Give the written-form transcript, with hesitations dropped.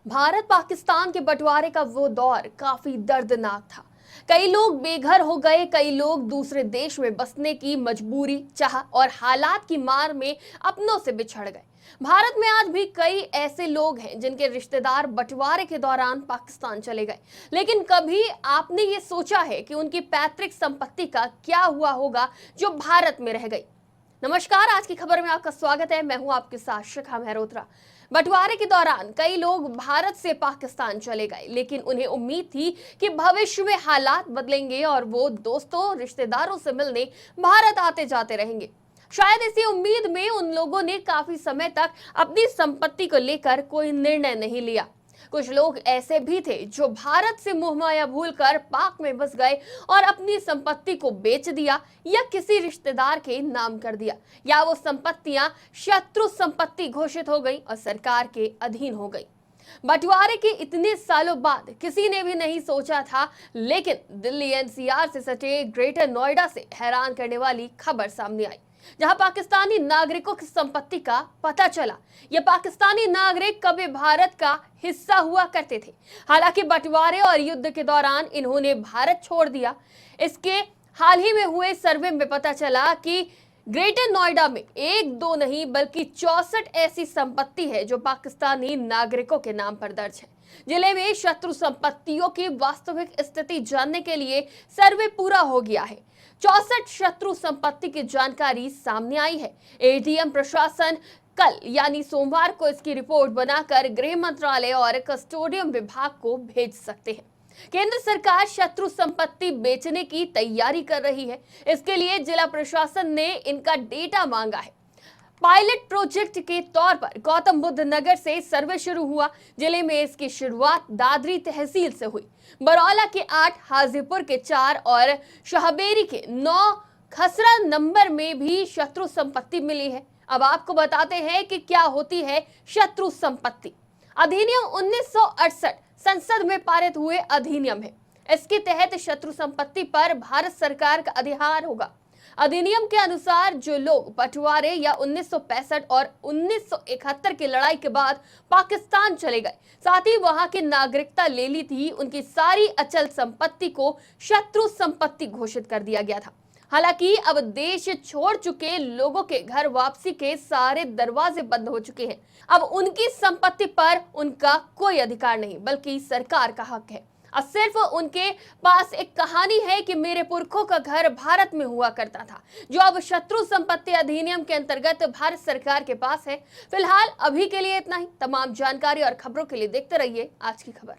भारत पाकिस्तान के बंटवारे का वो दौर काफी दर्दनाक था। कई लोग बेघर हो गए, कई लोग दूसरे देश में बसने की मजबूरी, चाह और हालात की मार में अपनों से बिछड़ गए। भारत में आज भी कई ऐसे लोग हैं जिनके रिश्तेदार बंटवारे के दौरान पाकिस्तान चले गए, लेकिन कभी आपने ये सोचा है कि उनकी पैतृक संपत्ति का क्या हुआ होगा जो भारत में रह गई। नमस्कार, आज की खबर में आपका स्वागत है। मैं हूं आपके साथ शिखा मेहरोत्रा। बंटवारे के दौरान कई लोग भारत से पाकिस्तान चले गए, लेकिन उन्हें उम्मीद थी कि भविष्य में हालात बदलेंगे और वो दोस्तों रिश्तेदारों से मिलने भारत आते जाते रहेंगे। शायद इसी उम्मीद में उन लोगों ने काफी समय तक अपनी संपत्ति को लेकर कोई निर्णय नहीं लिया। कुछ लोग ऐसे भी थे जो भारत से मोहमाया भूलकर पाक में बस गए और अपनी संपत्ति को बेच दिया या किसी रिश्तेदार के नाम कर दिया, या वो संपत्तियां शत्रु संपत्ति घोषित हो गई और सरकार के अधीन हो गई। बंटवारे के इतने सालों बाद किसी ने भी नहीं सोचा था, लेकिन दिल्ली एनसीआर से सटे ग्रेटर नोएडा से हैरान करने वाली खबर सामने आई, जहां पाकिस्तानी नागरिकों की संपत्ति का पता चला। ये पाकिस्तानी नागरिक कभी भारत का हिस्सा हुआ करते थे, हालांकि बंटवारे और युद्ध के दौरान इन्होंने भारत छोड़ दिया। इसके हाल ही में हुए सर्वे में पता चला कि ग्रेटर नोएडा में एक दो नहीं बल्कि 64 ऐसी संपत्ति है जो पाकिस्तानी नागरिकों के नाम पर दर्ज है। जिले में शत्रु संपत्तियों की वास्तविक स्थिति जानने के लिए सर्वे पूरा हो गया है। 64 शत्रु संपत्ति की जानकारी सामने आई है। एडीएम प्रशासन कल यानी सोमवार को इसकी रिपोर्ट बनाकर गृह मंत्रालय और कस्टोडियम विभाग को भेज सकते हैं। केंद्र सरकार शत्रु संपत्ति बेचने की तैयारी कर रही है। इसके लिए जिला प्रशासन ने इनका डेटा मांगा है। पायलट प्रोजेक्ट के तौर पर गौतम बुद्ध नगर से सर्वे शुरू हुआ। जिले में इसकी शुरुआत दादरी तहसील से हुई। बरौला के 8, हाजीपुर के 4 और शाहबेरी के 9 खसरा नंबर में भी शत्रु संपत्ति मिली है। अब आपको बताते हैं कि क्या होती है शत्रु संपत्ति। अधिनियम 1968 संसद में पारित हुए अधिनियम है। इसके तहत शत्रु संपत्ति पर भारत सरकार का अधिकार होगा। अधिनियम के अनुसार जो लोग बंटवारे या 1965 और 1971 की लड़ाई के बाद पाकिस्तान चले गए, साथ ही वहां की नागरिकता ले ली थी, उनकी सारी अचल संपत्ति को शत्रु संपत्ति घोषित कर दिया गया था। हालांकि अब देश छोड़ चुके लोगों के घर वापसी के सारे दरवाजे बंद हो चुके हैं। अब उनकी संपत्ति पर उनका कोई अधिकार नहीं, बल्कि सरकार का हक है। अब सिर्फ उनके पास एक कहानी है कि मेरे पुरखों का घर भारत में हुआ करता था, जो अब शत्रु संपत्ति अधिनियम के अंतर्गत भारत सरकार के पास है। फिलहाल अभी के लिए इतना ही। तमाम जानकारी और खबरों के लिए देखते रहिए आज की खबर।